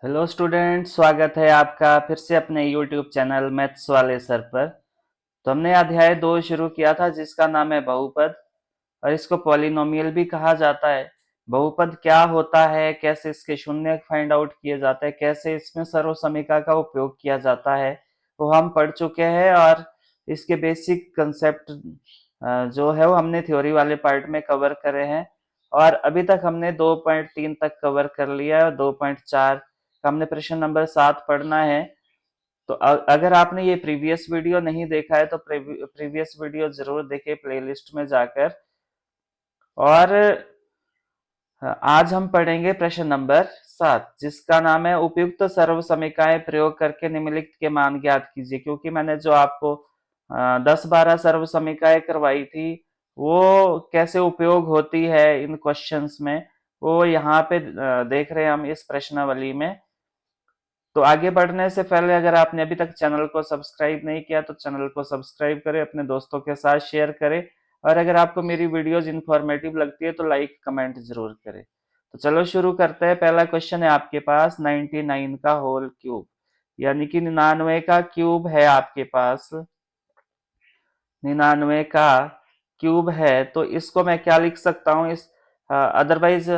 Hello student, स्वागत है आपका फिर से अपने यूट्यूब चैनल मैथ्स वाले सर पर। तो हमने अध्याय 2 शुरू किया था जिसका नाम है बहुपद और इसको पॉलिनोमियल भी कहा जाता है। बहुपद क्या होता है, कैसे इसके शून्य फाइंड आउट किए जाते हैं, कैसे इसमें सर्वसमीका का उपयोग किया जाता है, वो हम पढ़ चुके हैं। और इसके बेसिक कंसेप्ट जो है वो हमने थ्योरी वाले पार्ट में कवर करे हैं। और अभी तक हमने 2.3 तक कवर कर लिया है और 2.4 का हमने प्रश्न नंबर 7 पढ़ना है। तो अगर आपने ये प्रीवियस वीडियो नहीं देखा है तो प्रीवियस वीडियो जरूर देखें प्लेलिस्ट में जाकर। और आज हम पढ़ेंगे प्रश्न नंबर 7 जिसका नाम है उपयुक्त सर्व समीकरण प्रयोग करके निम्नलिखित के मान ज्ञात कीजिए। क्योंकि मैंने जो आपको 10-12 सर्व समीकरण करवाई थी वो कैसे उपयोग होती है इन क्वेश्चंस में, वो यहाँ पे देख रहे हैं हम इस प्रश्नावली में। तो आगे बढ़ने से पहले अगर आपने अभी तक चैनल को सब्सक्राइब नहीं किया तो चैनल को सब्सक्राइब करें, अपने दोस्तों के साथ शेयर करें। और अगर आपको मेरी वीडियोज इंफॉर्मेटिव लगती है तो लाइक कमेंट जरूर करें। तो चलो शुरू करते हैं। पहला क्वेश्चन है आपके पास 99 का होल क्यूब, यानी कि 99 का क्यूब है आपके पास। 99 का क्यूब है तो इसको मैं क्या लिख सकता हूँ इस अदरवाइज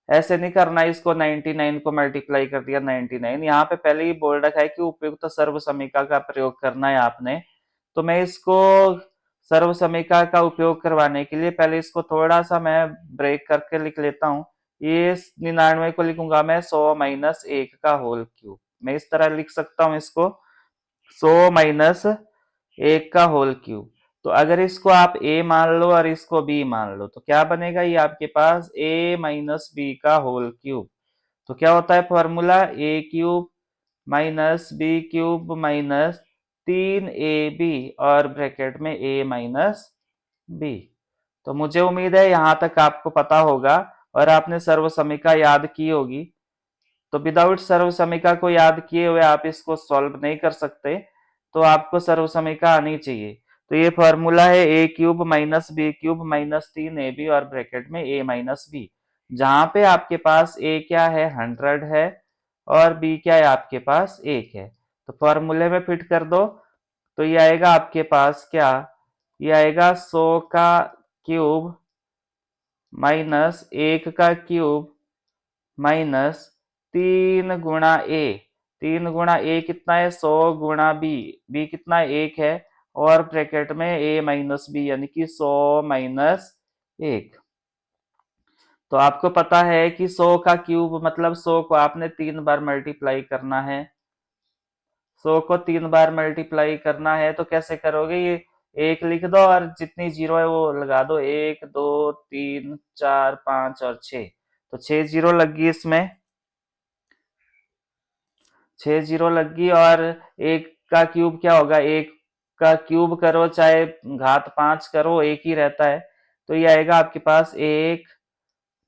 ऐसे नहीं करना, इसको 99 को मल्टीप्लाई कर दिया 99। यहाँ पे पहले ही बोल रखा है कि उपयुक्त सर्व समीकरण का प्रयोग करना है आपने। तो मैं इसको सर्व समीकरण का उपयोग करवाने के लिए पहले इसको थोड़ा सा मैं ब्रेक करके लिख लेता हूँ। ये 99 को लिखूंगा मैं 100 माइनस 1 का होल क्यूब। मैं इस तरह लिख सकता हूँ इसको 100 माइनस 1 का होल क्यूब। तो अगर इसको आप a मान लो और इसको b मान लो तो क्या बनेगा, ये आपके पास a माइनस बी का होल क्यूब। तो क्या होता है formula, a cube minus B cube minus 3ab और ब्रैकेट में a माइनस b। तो मुझे उम्मीद है यहां तक आपको पता होगा और आपने सर्व समीकरण याद की होगी। तो विदाउट सर्व समीकरण को याद किए हुए आप इसको सॉल्व नहीं कर सकते, तो आपको सर्व समीकरण आनी चाहिए। तो ये फॉर्मूला है a cube minus B cube minus 3ab और ब्रैकेट में a माइनस बी, जहां पे आपके पास a क्या है 100 है और b क्या है आपके पास 1 है। तो फॉर्मूले में फिट कर दो तो ये आएगा आपके पास क्या, ये आएगा 100 का क्यूब माइनस 1 का क्यूब माइनस 3 गुणा ए। 3 गुणा ए कितना है 100 गुणा बी, बी कितना है 1 है और ब्रैकेट में ए माइनस बी यानी कि 100 माइनस 1। तो आपको पता है कि 100 का क्यूब मतलब 100 को आपने 3 बार मल्टीप्लाई करना है। 100 को 3 बार मल्टीप्लाई करना है तो कैसे करोगे, ये एक लिख दो और जितनी जीरो है वो लगा दो, 1 2 3 4 5 और 6। तो 6 जीरो लग गई इसमें, 6 जीरो लग गई। और एक का क्यूब क्या होगा, एक का क्यूब करो चाहे घात 5 करो एक ही रहता है। तो ये आएगा आपके पास 1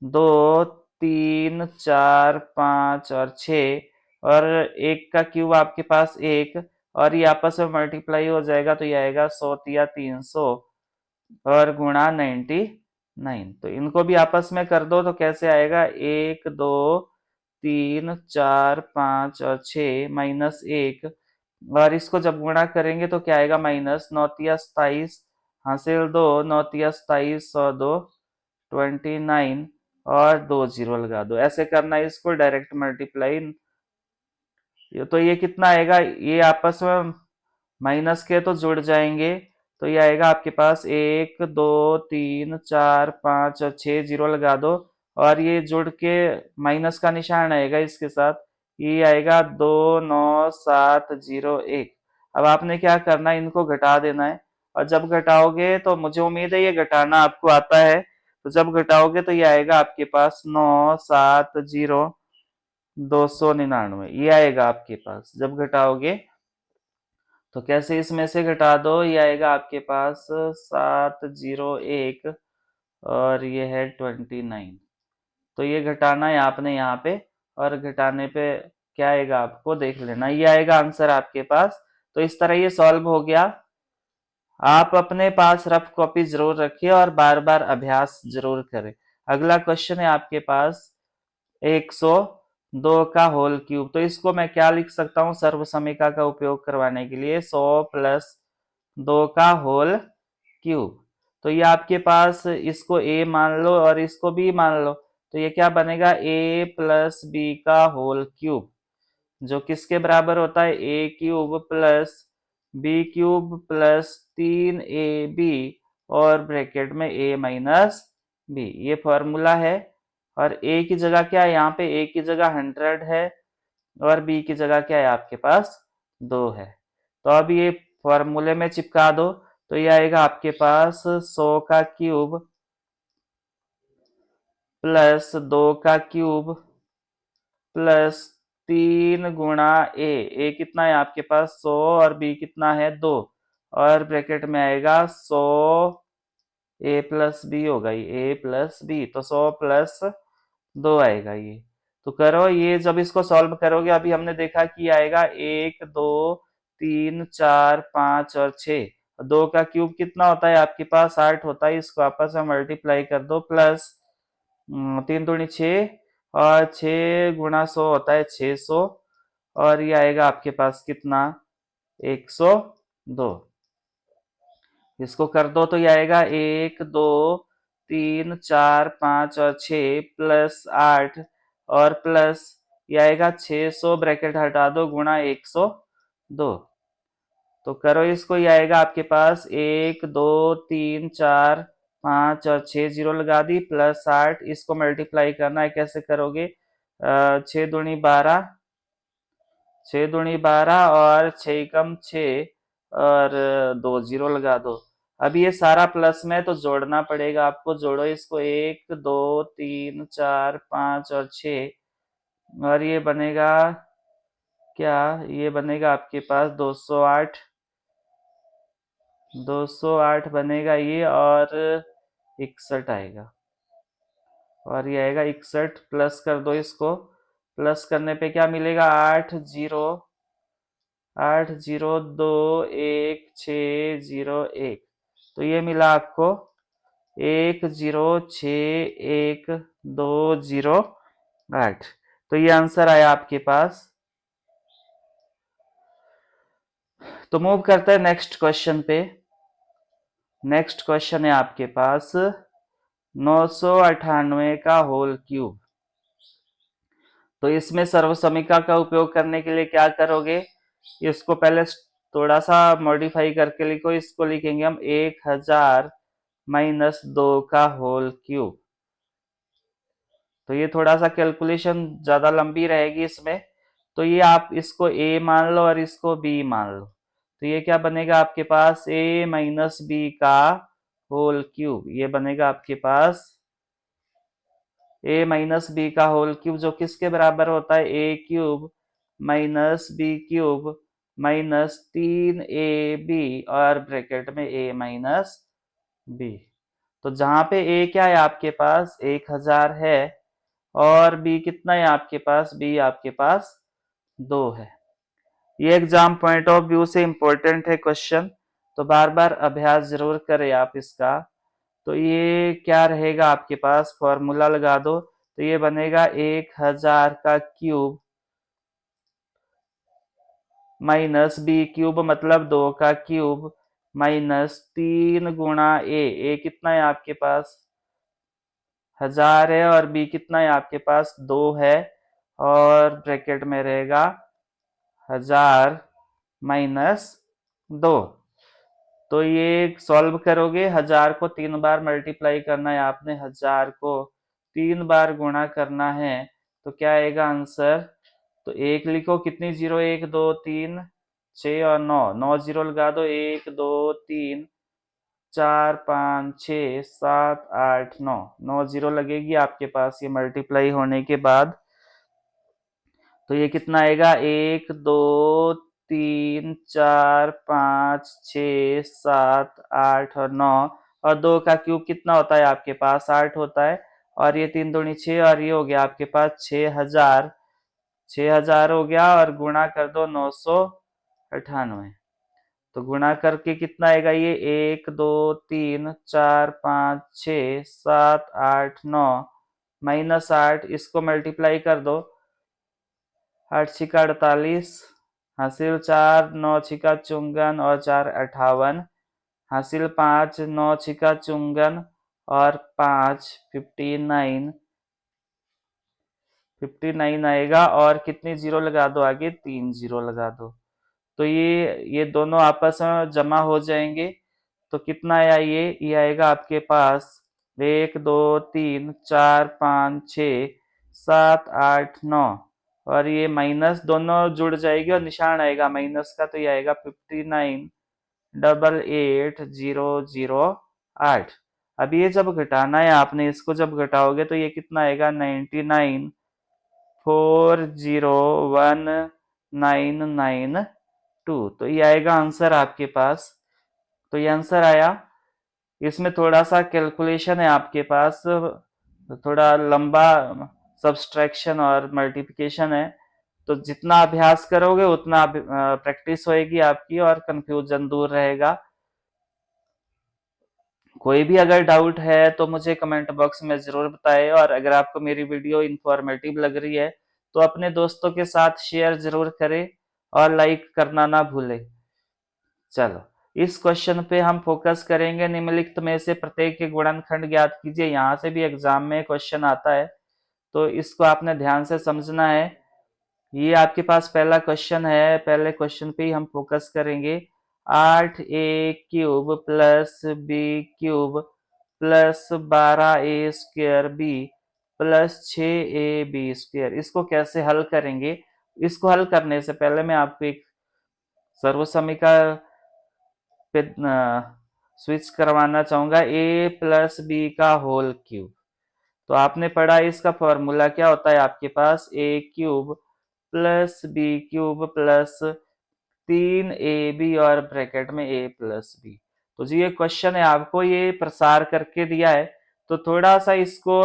2 3 4 5 और 6। और एक का क्यूब आपके पास एक, और ये आपस में मल्टीप्लाई हो जाएगा तो ये आएगा 100 या 300 और गुणा 99। तो इनको भी आपस में कर दो तो कैसे आएगा, 1 2 3 4 5 और 6 माइनस 1। और इसको जब गुणा करेंगे तो क्या आएगा, माइनस 9 तिया 27 हासिल 2, 9 तिया 27 102 29 और 2 जीरो लगा दो। ऐसे करना है इसको डायरेक्ट मल्टीप्लाई। तो ये कितना आएगा, ये आपस में माइनस के तो जुड़ जाएंगे। तो ये आएगा आपके पास 1 2 3 4 5 और 6 जीरो लगा दो और ये जुड़ के माइनस का निशान आएगा इसके साथ, ये आएगा 2 9 7 0 1। अब आपने क्या करना है, इनको घटा देना है। और जब घटाओगे तो मुझे उम्मीद है ये घटाना आपको आता है। तो जब घटाओगे तो ये आएगा आपके पास 9 7 0 299, ये आएगा आपके पास जब घटाओगे। तो कैसे इसमें से घटा दो, ये आएगा आपके पास 701 और ये है 29। तो ये घटाना है आपने यहाँ पे, और घटाने पे क्या आएगा आपको देख लेना, ये आएगा आंसर आपके पास। तो इस तरह ये सॉल्व हो गया। आप अपने पास रफ कॉपी जरूर रखिए और बार बार अभ्यास जरूर करें। अगला क्वेश्चन है आपके पास 2 का होल क्यूब। तो इसको मैं क्या लिख सकता हूँ सर्व समीकरण का उपयोग करवाने के लिए, 100 प्लस 2 का होल क्यूब। तो ये आपके पास इसको a मान लो और इसको b मान लो, तो ये क्या बनेगा, a प्लस बी का होल क्यूब, जो किसके बराबर होता है, a cube plus B cube plus 3ab और ब्रैकेट में a माइनस बी। ये फॉर्मूला है। और a की जगह क्या है, यहाँ पे a की जगह 100 है और b की जगह क्या है आपके पास 2 है। तो अब ये फॉर्मूले में चिपका दो, तो ये आएगा आपके पास 100 का क्यूब प्लस 2 का क्यूब प्लस 3 गुणा ए कितना है आपके पास 100 और बी कितना है 2, और ब्रैकेट में आएगा 100 ए प्लस बी होगा, ये ए प्लस बी, तो 100 प्लस 2 आएगा ये। तो करो ये, जब इसको सॉल्व करोगे अभी हमने देखा कि आएगा 1 2 3 4 5 और 6। 2 का क्यूब कितना होता है आपके पास 8 होता है, इसको आपस में मल्टीप्लाई कर दो, प्लस 3 दूनी 6 और 6 गुणा 100 होता है 600, और ये आएगा आपके पास कितना 102। इसको कर दो तो ये आएगा 1 2 3 4 5 और 6 प्लस 8 और प्लस ये आएगा 600, ब्रैकेट हटा दो, गुणा 102। तो करो इसको, ये आएगा आपके पास 1 2 3 4 5 और 6 जीरो लगा दी, प्लस 8, इसको मल्टीप्लाई करना है, कैसे करोगे, 6 दूनी 12, 6 दूनी 12 और 6 कम 6 और 2 जीरो लगा दो। अब ये सारा प्लस में तो जोड़ना पड़ेगा आपको, जोड़ो इसको 1 2 3 4 5 और 6, और ये बनेगा क्या, ये बनेगा आपके पास 208, 208 बनेगा ये, और 61 आएगा, और ये आएगा 61, प्लस कर दो इसको, प्लस करने पे क्या मिलेगा 8021601, तो ये मिला आपको 10612008। तो ये आंसर आया आपके पास। तो मूव करते हैं नेक्स्ट क्वेश्चन पे। नेक्स्ट क्वेश्चन है आपके पास 998 का होल क्यूब। तो इसमें सर्व समीकरण का उपयोग करने के लिए क्या करोगे, इसको पहले थोड़ा सा मॉडिफाई करके लिखो, इसको लिखेंगे हम 1000 माइनस 2 का होल क्यूब। तो ये थोड़ा सा कैलकुलेशन ज्यादा लंबी रहेगी इसमें, तो ये आप इसको a मान लो और इसको b मान लो, तो ये क्या बनेगा आपके पास a माइनस बी का होल क्यूब। ये बनेगा आपके पास a माइनस बी का होल क्यूब, जो किसके बराबर होता है a cube minus B cube minus 3ab और ब्रैकेट में a माइनस बी। तो जहां पे a क्या है आपके पास 1000 है, और b कितना है आपके पास, b आपके पास 2 है। ये एग्जाम पॉइंट ऑफ व्यू से इंपॉर्टेंट है क्वेश्चन, तो बार बार अभ्यास जरूर करें आप इसका। तो ये क्या रहेगा आपके पास, फॉर्मूला लगा दो, तो ये बनेगा 1000 का क्यूब माइनस बी क्यूब मतलब 2 का क्यूब माइनस 3 गुणा ए कितना है आपके पास 1000 है, और बी कितना है आपके पास 2 है, और ब्रैकेट में रहेगा 1000 माइनस 2। तो ये सॉल्व करोगे, 1000 को 3 बार मल्टीप्लाई करना है आपने, 1000 को 3 बार गुणा करना है, तो क्या आएगा आंसर, तो एक लिखो, कितनी जीरो, 1 2 3 6 और 9, 9 जीरो लगा दो, 1 2 3 4 5 6 7 8 9, 9 जीरो लगेगी आपके पास ये मल्टीप्लाई होने के बाद। तो ये कितना आएगा 1 2 3 4 5 6 7 8 और 9, और 2 का क्यूब कितना होता है आपके पास 8 होता है, और ये 3 दूनी 6, और ये हो गया आपके पास 6000, 6000 हो गया, और गुणा कर दो 998। तो गुणा करके कितना आएगा ये 1 2 3 4 5 6 7 8 9 माइनस 8, इसको मल्टीप्लाई कर दो, 8 छिका 48, हासिल 4, 9 छिका 54 और 4 58, हासिल 5, 9 छिका 54 और 5 59, 59 आएगा और कितनी जीरो लगा दो आगे, 3 जीरो लगा दो। तो ये दोनों आपस में जमा हो जाएंगे। तो कितना आया ये आएगा आपके पास 1 2 3 4 5 6 7 8 9, और ये माइनस दोनों जुड़ जाएगी और निशान आएगा माइनस का, तो ये आएगा 59,88,008। अब ये जब घटाना है आपने, इसको जब घटाओगे तो ये कितना आएगा 99,401,992। तो ये आएगा आंसर आपके पास। तो ये आंसर आया। इसमें थोड़ा सा कैलकुलेशन है आपके पास, थोड़ा लंबा सब्सट्रैक्शन और मल्टीप्लिकेशन है। तो जितना अभ्यास करोगे उतना प्रैक्टिस होएगी आपकी और कंफ्यूजन दूर रहेगा। कोई भी अगर डाउट है तो मुझे कमेंट बॉक्स में जरूर बताएं, और अगर आपको मेरी वीडियो इंफॉर्मेटिव लग रही है तो अपने दोस्तों के साथ शेयर जरूर करें और लाइक करना ना भूलें। चलो, इस क्वेश्चन पे हम फोकस करेंगे। निम्नलिखित में से प्रत्येक के गुणनखंड ज्ञात कीजिए। यहाँ से भी एग्जाम में क्वेश्चन आता है, तो इसको आपने ध्यान से समझना है। ये आपके पास पहला क्वेश्चन है, पहले क्वेश्चन पे ही हम फोकस करेंगे। 8a³ plus b³ plus 12a² plus 6ab², इसको कैसे हल करेंगे? इसको हल करने से पहले मैं आपको एक सर्वसमीका पे स्विच करवाना चाहूंगा, a प्लस बी का होल क्यूब। तो आपने पढ़ा इसका फॉर्मूला क्या होता है आपके पास, a³ plus b³ plus 3ab और ब्रैकेट में a प्लस बी। तो जी ये क्वेश्चन है, आपको ये प्रसार करके दिया है, तो थोड़ा सा इसको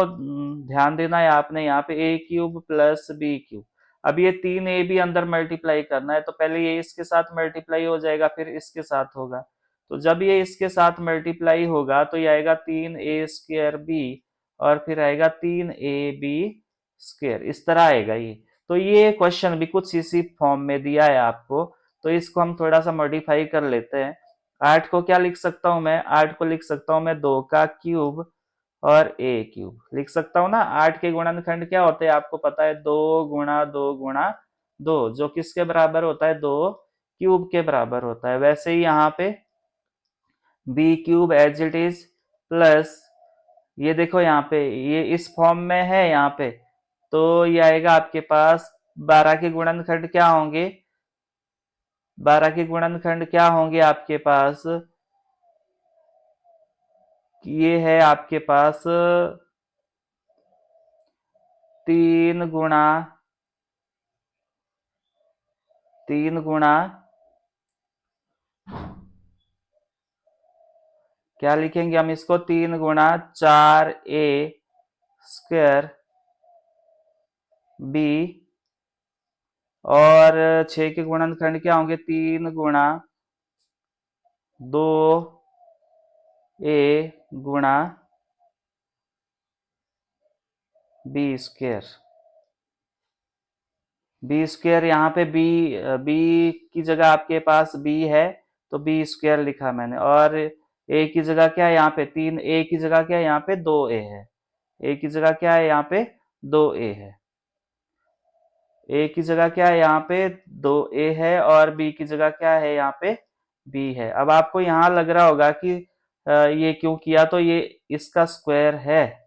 ध्यान देना है आपने। यहाँ पे a³ प्लस b³, अब ये 3ab अंदर मल्टीप्लाई करना है, तो पहले ये इसके साथ मल्टीप्लाई हो जाएगा, फिर इसके साथ होगा। तो जब ये इसके साथ मल्टीप्लाई होगा तो ये आएगा 3a²b और फिर आएगा 3ab², इस तरह आएगा ये। तो ये क्वेश्चन भी कुछ इसी फॉर्म में दिया है आपको, तो इसको हम थोड़ा सा मॉडिफाई कर लेते हैं। 8 को क्या लिख सकता हूं मैं, 8 को लिख सकता हूं मैं 2 का क्यूब और a³ लिख सकता हूं ना। 8 के गुणनखंड क्या होते हैं आपको पता है, 2 गुणा 2 गुणा 2, जो किसके बराबर होता है, 2 क्यूब के बराबर होता है। वैसे ही यहाँ पे b³ as it is plus, ये देखो यहाँ पे ये इस फॉर्म में है यहाँ पे, तो ये आएगा आपके पास 12 के गुणनखंड क्या होंगे, 12 के गुणनखंड क्या होंगे आपके पास, ये है आपके पास 3 गुणा क्या लिखेंगे हम इसको, 3 गुणा 4a² b, और 6 के गुणनखंड क्या होंगे, 3 गुणा 2a गुणा b²। b², यहाँ पे b की जगह आपके पास b है, तो b² लिखा मैंने, और a की जगह क्या है यहाँ पे 3a की जगह क्या है यहाँ पे 2a है, a की जगह क्या है यहाँ पे 2a है, a की जगह क्या है यहाँ पे 2a है, और b की जगह क्या है यहाँ पे b है। अब आपको यहाँ लग रहा होगा कि ये क्यों किया, तो ये इसका स्क्वायर है,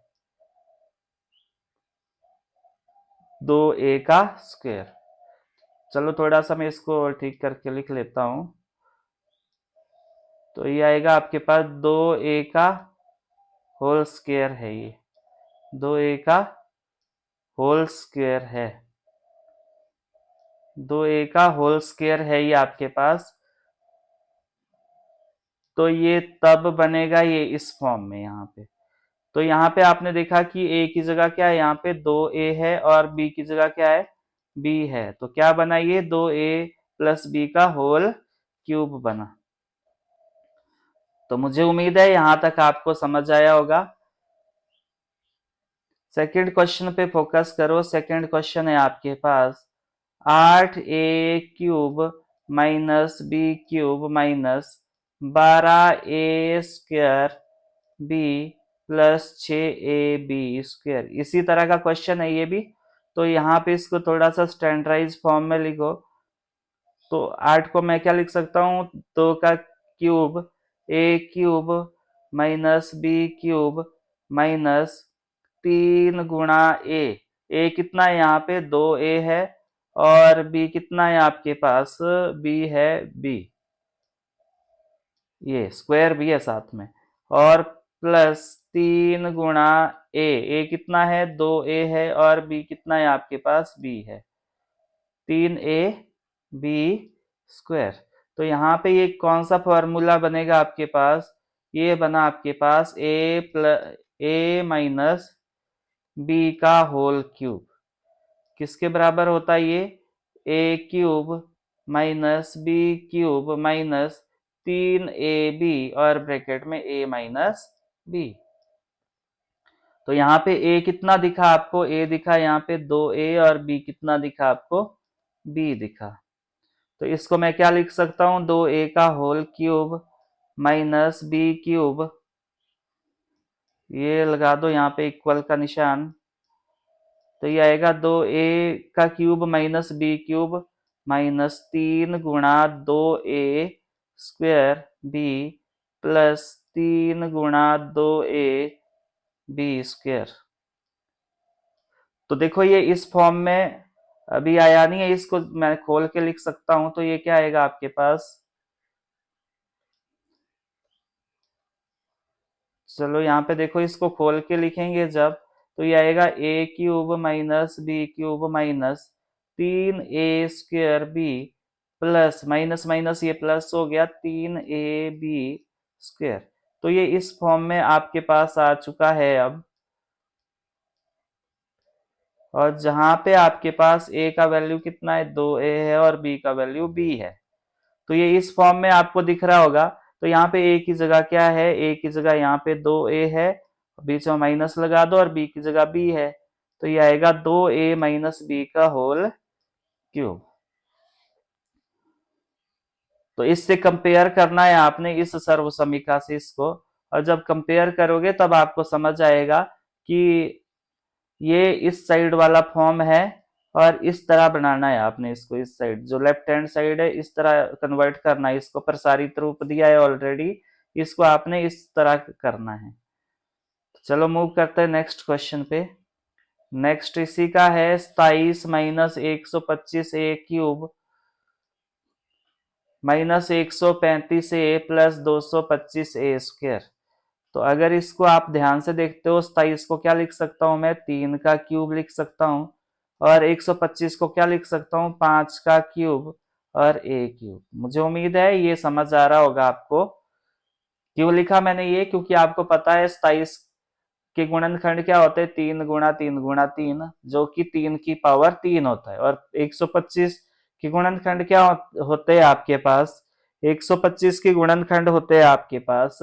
2a का स्क्वायर। चलो थोड़ा सा मैं इसको ठीक करके लिख लेता हूं। तो ये आएगा आपके पास 2a का होल स्क्वायर है, ये 2a का होल स्क्वायर है, 2a का होल स्क्वायर है ये आपके पास। तो ये तब बनेगा ये इस फॉर्म में यहाँ पे। तो यहाँ पे आपने देखा कि a की जगह क्या है यहाँ पे 2a है, और b की जगह क्या है b है, तो क्या बना ये 2a प्लस b का होल क्यूब बना। तो मुझे उम्मीद है यहां तक आपको समझ आया होगा। सेकंड क्वेश्चन पे फोकस करो। सेकंड क्वेश्चन है आपके पास 8a³ minus b³ minus 12a² b plus 6ab²। इसी तरह का क्वेश्चन है ये भी, तो यहाँ पे इसको थोड़ा सा स्टैंडर्डाइज फॉर्म में लिखो। तो 8 को मैं क्या लिख सकता हूँ, 2 का cube a³ minus b³ minus 3 गुणा ए कितना है यहाँ पे, 2a है, और b कितना है आपके पास, b है b, ये स्क्वायर भी है साथ में, और प्लस 3 गुणा ए कितना है, 2a है, और b कितना है आपके पास, b है, 3ab²। तो यहाँ पे ये कौन सा फॉर्मूला बनेगा आपके पास, ये बना आपके पास a माइनस b का होल क्यूब। किसके बराबर होता है ये, a³ minus b³ minus 3ab और ब्रैकेट में a माइनस b। तो यहाँ पे a कितना दिखा आपको, a दिखा यहाँ पे 2a, और b कितना दिखा आपको, b दिखा। तो इसको मैं क्या लिख सकता हूँ, 2a का होल क्यूब माइनस b³, ये लगा दो यहाँ पे इक्वल का निशान, तो ये आएगा 2a का क्यूब माइनस b³ माइनस 3 गुणा 2a² b प्लस 3 गुणा 2a b²। तो देखो ये इस फॉर्म में अभी आया नहीं है, इसको मैं खोल के लिख सकता हूं, तो ये क्या आएगा आपके पास, चलो यहाँ पे देखो इसको खोल के लिखेंगे जब, तो ये आएगा a³ minus b³ minus 3a² b plus minus minus ये प्लस हो गया 3ab²। तो ये इस फॉर्म में आपके पास आ चुका है अब, और जहां पे आपके पास a का वैल्यू कितना है, 2a है, और b का वैल्यू b है, तो ये इस फॉर्म में आपको दिख रहा होगा। तो यहाँ पे a की जगह क्या है, a की जगह यहाँ पे 2a है, बीच में माइनस लगा दो, और b की जगह b है, तो ये आएगा 2a माइनस b का होल क्यूब। तो इससे कंपेयर करना है आपने इस सर्व समीकरण से इसको, और जब कंपेयर करोगे तब आपको समझ आएगा कि ये इस साइड वाला फॉर्म है, और इस तरह बनाना है आपने इसको, इस साइड जो लेफ्ट हैंड साइड है इस तरह कन्वर्ट करना है इसको, प्रसारित रूप दिया है ऑलरेडी, इसको आपने इस तरह करना है। चलो मूव करते हैं नेक्स्ट क्वेश्चन पे। नेक्स्ट इसी का है 27 minus 125a³ minus 135a plus 225a²। तो अगर इसको आप ध्यान से देखते हो, 27 को क्या लिख सकता हूं मैं, 3 का क्यूब लिख सकता हूं, और 125 को क्या लिख सकता हूं, 5 का क्यूब और a³। मुझे उम्मीद है ये समझ आ रहा होगा आपको। क्यों लिखा मैंने ये, क्योंकि आपको पता है 27 के गुणनखंड क्या होते हैं, 3 गुणा 3 गुणा 3, जो कि 3 की पावर 3 होता है, और 125 के गुणनखंड क्या होते हैं आपके पास, 125 के गुणनखंड होते हैं आपके पास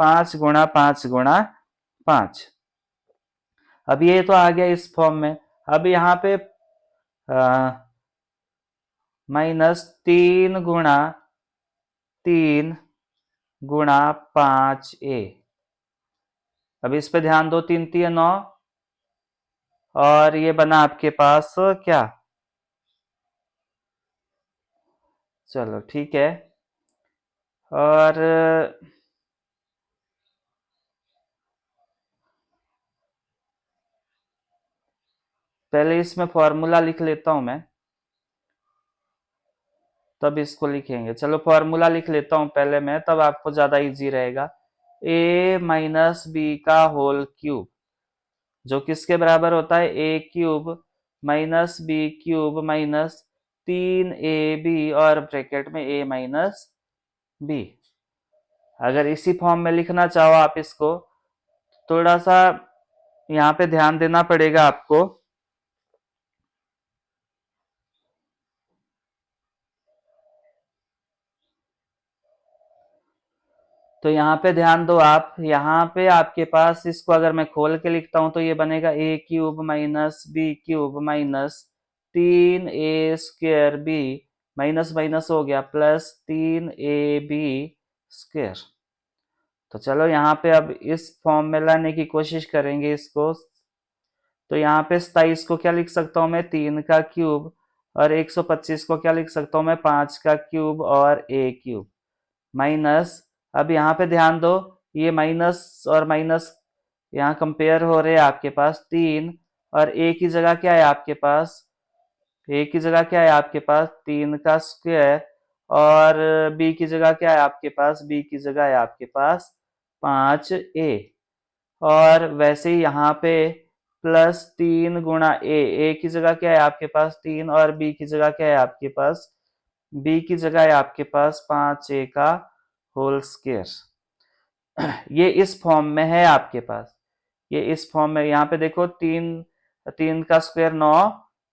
5 गुणा 5 गुणा 5। अब ये तो आ गया इस फॉर्म में। अब यहाँ पे माइनस 3 गुणा 3 गुणा 5a। अब इस पे ध्यान दो, 3 3 9, और ये बना आपके पास क्या, चलो ठीक है। और पहले इसमें फॉर्मूला लिख लेता हूं मैं, तब इसको लिखेंगे। चलो फॉर्मूला लिख लेता हूं पहले मैं, तब आपको ज्यादा इजी रहेगा। a माइनस बी का होल क्यूब, जो किसके बराबर होता है, a³ minus b³ minus 3ab और ब्रैकेट में a माइनस b। अगर इसी फॉर्म में लिखना चाहो आप इसको, थोड़ा सा यहाँ पे ध्यान देना पड़ेगा आपको। तो यहाँ पे ध्यान दो आप, यहाँ पे आपके पास इसको अगर मैं खोल के लिखता हूं तो ये बनेगा a³ minus b³ minus 3a² minus minus हो गया प्लस 3ab स्क्वायर। तो चलो यहाँ पे अब इस फॉर्म में लाने की कोशिश करेंगे इसको। तो यहाँ पे 27 को क्या लिख सकता हूँ मैं, 3 का क्यूब, और 125 को क्या लिख सकता हूँ मैं, 5 का क्यूब और a क्यूब, माइनस, अब यहाँ पे ध्यान दो, ये माइनस और माइनस यहाँ कंपेयर हो रहे हैं आपके पास 3, और a की जगह क्या है आपके पास, a की जगह क्या है आपके पास 3 का स्क्वायर, और b की जगह क्या है आपके पास, b की जगह है आपके पास 5a, और वैसे ही यहाँ पे प्लस 3 गुणा a की जगह क्या है आपके पास 3, और b की जगह क्या है आपके पास, b की जगह है आपके पास 5a का होल स्क्वायर। ये इस फॉर्म में है आपके पास, ये इस फॉर्म में, यहाँ पे देखो 3 का स्क्वायर 9,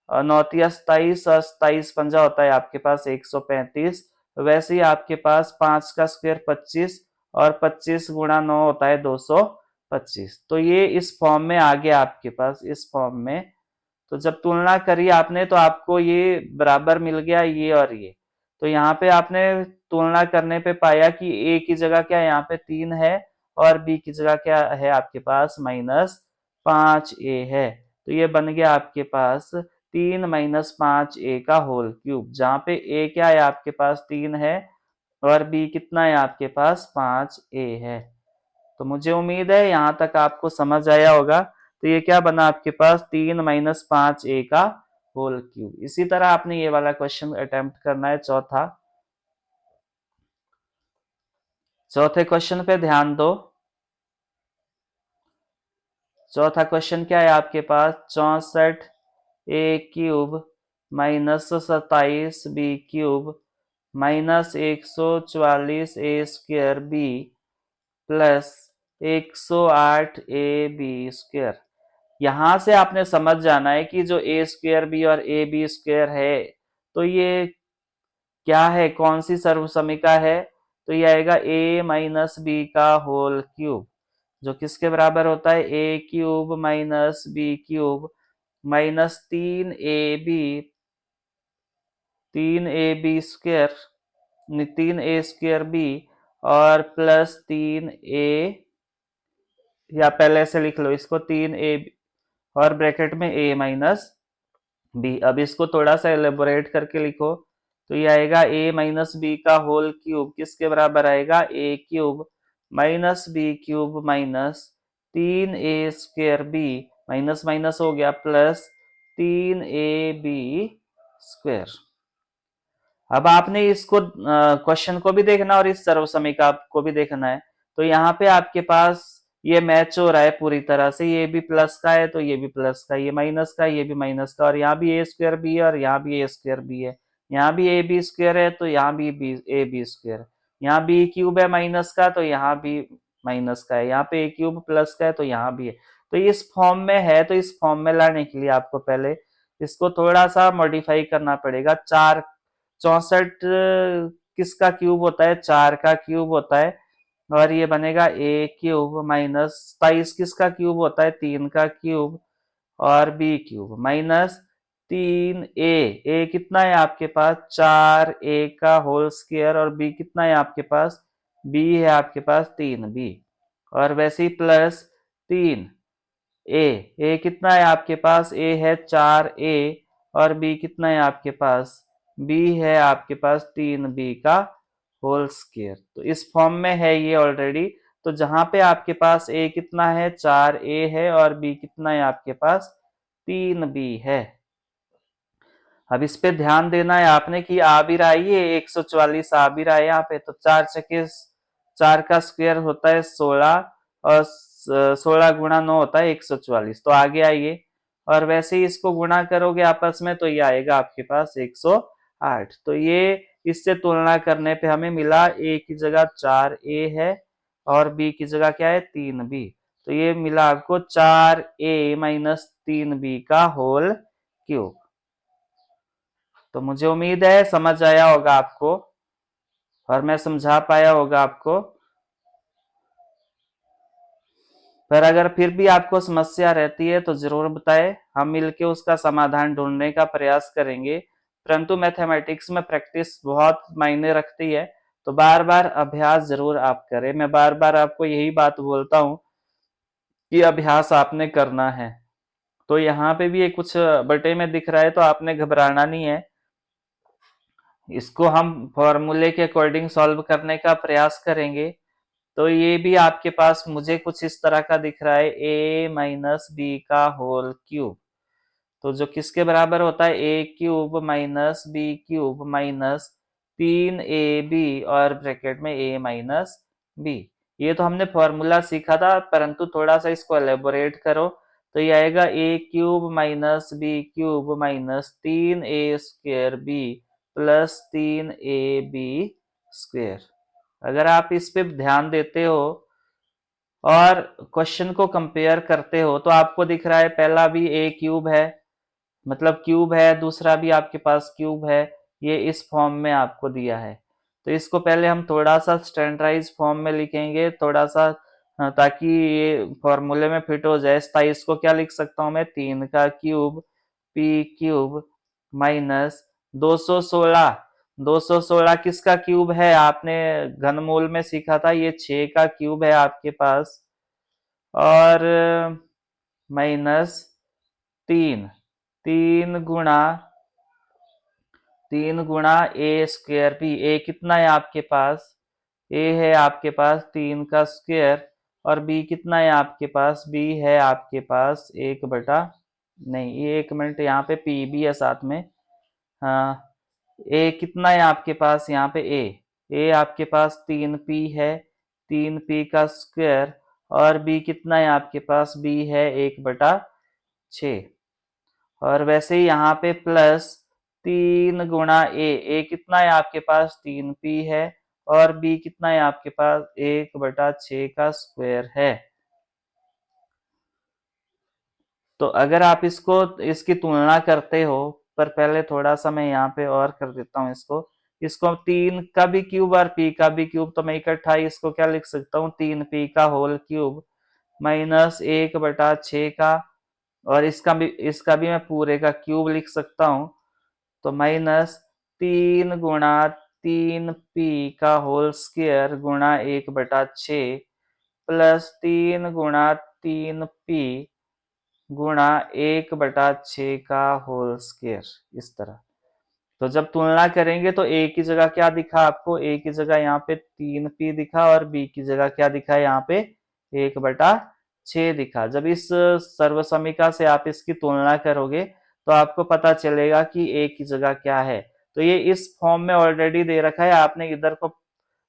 और 9 तिया 27, और 27 पंजा होता है आपके पास 135, वैसे ही आपके पास 5 का स्क्वायर 25, और 25 गुणा 9 होता है 225। तो ये इस फॉर्म में आ गया आपके पास, इस फॉर्म में। तो जब तुलना करी आपने तो आपको ये बराबर मिल गया, ये और ये। तो यहाँ पे आपने तुलना करने पे पाया कि a की जगह क्या है यहाँ पे 3 है, और b की जगह क्या है आपके पास -5a है। तो ये बन गया आपके पास 3 माइनस 5a का होल क्यूब, जहाँ पे a क्या है आपके पास 3 है, और b कितना है आपके पास 5a है। तो मुझे उम्मीद है यहाँ तक आपको समझ आया होगा। तो ये क्या बना आपके पास 3 माइनस 5a का होल क्यूब। इसी तरह आपने ये वाला क्वेश्चन अटेम्प्ट करना है, चौथे क्वेश्चन पे ध्यान दो। चौथा क्वेश्चन क्या है आपके पास, 64a³ minus 27b³ minus 144a² plus 108ab²। यहां से आपने समझ जाना है कि जो a² और ab² है, तो ये क्या है, कौन सी सर्वसमिका है, तो ये आएगा a माइनस बी का होल क्यूब, जो किसके बराबर होता है, a³ minus b³ minus 3ab² 3a² और प्लस 3a, या पहले से लिख लो इसको 3a और ब्रैकेट में a माइनस बी। अब इसको थोड़ा सा एलेबोरेट करके लिखो, तो ये आएगा a माइनस बी का होल क्यूब किसके बराबर आएगा, a³ minus b³ minus 3a² minus minus हो गया प्लस 3ab²। अब आपने इसको क्वेश्चन को भी देखना और इस सर्वसमीका को भी देखना है। तो यहाँ पे आपके पास ये मैच हो रहा है पूरी तरह से, ये भी प्लस का है तो ये भी प्लस का, ये माइनस का ये भी माइनस का, और यहाँ भी a² भी है और यहाँ भी a² भी है, यहाँ भी ab² है तो यहाँ भी ab², यहाँ b³ है माइनस का तो यहाँ भी माइनस का है, यहाँ पे a³ प्लस का है तो यहाँ भी है। तो इस फॉर्म में है, तो इस फॉर्म में लाने के लिए आपको पहले इसको थोड़ा सा मॉडिफाई करना पड़ेगा। 64 किसका क्यूब होता है, 4 का क्यूब होता है, और ये बनेगा a³ माइनस 27 किसका क्यूब होता है, 3 का क्यूब और b³ माइनस 3a कितना है आपके पास 4a का होल स्क्वायर, और b कितना है आपके पास, b है आपके पास 3b, और वैसे ही प्लस 3a कितना है आपके पास, a है 4a, और b कितना है आपके पास, b है आपके पास 3b का होल स्क्वायर। तो इस फॉर्म में है ये ऑलरेडी। तो जहां पे आपके पास a कितना है 4a है, और b कितना है आपके पास 3b है। अब इस पे ध्यान देना है आपने कि आ भी रहा है, ये 144 आ भी रहा है यहाँ पे, तो 4 का स्क्वायर होता है 16, और 16 गुणा 9 होता है 144, तो आ गया ये। और वैसे ही इसको गुणा करोगे आपस में तो ये आएगा आपके पास 108। तो ये इससे तुलना करने पे हमें मिला a की जगह 4a है और b की जगह क्या है 3b, तो ये मिला आपको 4a माइनस 3b का होल क्यूब। तो मुझे उम्मीद है समझ आया होगा आपको, और मैं समझा पाया होगा आपको। पर अगर फिर भी आपको समस्या रहती है तो जरूर बताएं, हम मिलके उसका समाधान ढूंढने का प्रयास करेंगे। परंतु मैथमेटिक्स में प्रैक्टिस बहुत मायने रखती है, तो बार बार अभ्यास जरूर आप करें। मैं बार बार आपको यही बात बोलता हूँ कि अभ्यास आपने करना है। तो यहाँ पे भी ये कुछ बटे में दिख रहा है, तो आपने घबराना नहीं है। इसको हम फॉर्मूले के अकॉर्डिंग सॉल्व करने का प्रयास करेंगे। तो ये भी आपके पास मुझे कुछ इस तरह का दिख रहा है, a माइनस बी का होल क्यूब। तो जो किसके बराबर होता है, A cube minus B cube minus 3ab और ब्रैकेट में a माइनस बी। ये तो हमने फॉर्मूला सीखा था, परंतु थोड़ा सा इसको एलेबोरेट करो तो ये आएगा A cube minus B cube minus 3a² B plus 3ab square. अगर आप इस पे ध्यान देते हो और क्वेश्चन को कंपेयर करते हो तो आपको दिख रहा है पहला भी ए क्यूब है, मतलब क्यूब है, दूसरा भी आपके पास क्यूब है, ये इस फॉर्म में आपको दिया है। तो इसको पहले हम थोड़ा सा स्टैंडर्डाइज फॉर्म में लिखेंगे, थोड़ा सा ताकि ये फॉर्मूले में फिट हो जाए। ताकि इसको क्या लिख सकता हूं मैं, 3 का क्यूब पी क्यूब माइनस 216। 216 किसका क्यूब है, आपने घनमूल में सीखा था, ये 6 का क्यूब है आपके पास, और माइनस 3। 3 गुणा 3 गुणा a² बी। ए कितना है आपके पास, ए है आपके पास 3 का स्क्वायर, और बी कितना है आपके पास, बी है आपके पास 1/, नहीं ये 1 मिनट, यहाँ पे पी भी है साथ में। हाँ, ए कितना है आपके पास, यहाँ पे ए आपके पास 3p है, 3p का स्क्वायर, और बी कितना है आपके पास, बी है 1/6। और वैसे ही यहाँ पे प्लस 3 गुणा ए कितना है आपके पास, 3p है, और b कितना है आपके पास, 1/6 का स्क्वायर है। तो अगर आप इसको इसकी तुलना करते हो, पर पहले थोड़ा सा मैं यहाँ पे और कर देता हूँ इसको 3 का भी क्यूब और p का भी क्यूब, तो मैं इकट्ठा इसको क्या लिख सकता हूँ, 3p का होल क्यूब माइनस 1/6 का, और इसका भी मैं पूरे का क्यूब लिख सकता हूँ। तो माइनस 3 गुणा 3p का होल स्क्वायर गुणा 1/6 प्लस 3 गुणा 3p गुणा 1/6 का होल स्क्वायर, इस तरह। तो जब तुलना करेंगे तो ए की जगह क्या दिखा आपको, ए की जगह यहाँ पे 3p दिखा, और बी की जगह क्या दिखा यहाँ पे 1/6 दिखा। जब इस सर्वसमीका से आप इसकी तुलना करोगे तो आपको पता चलेगा कि ए की जगह क्या है। तो ये इस फॉर्म में ऑलरेडी दे रखा है, आपने इधर को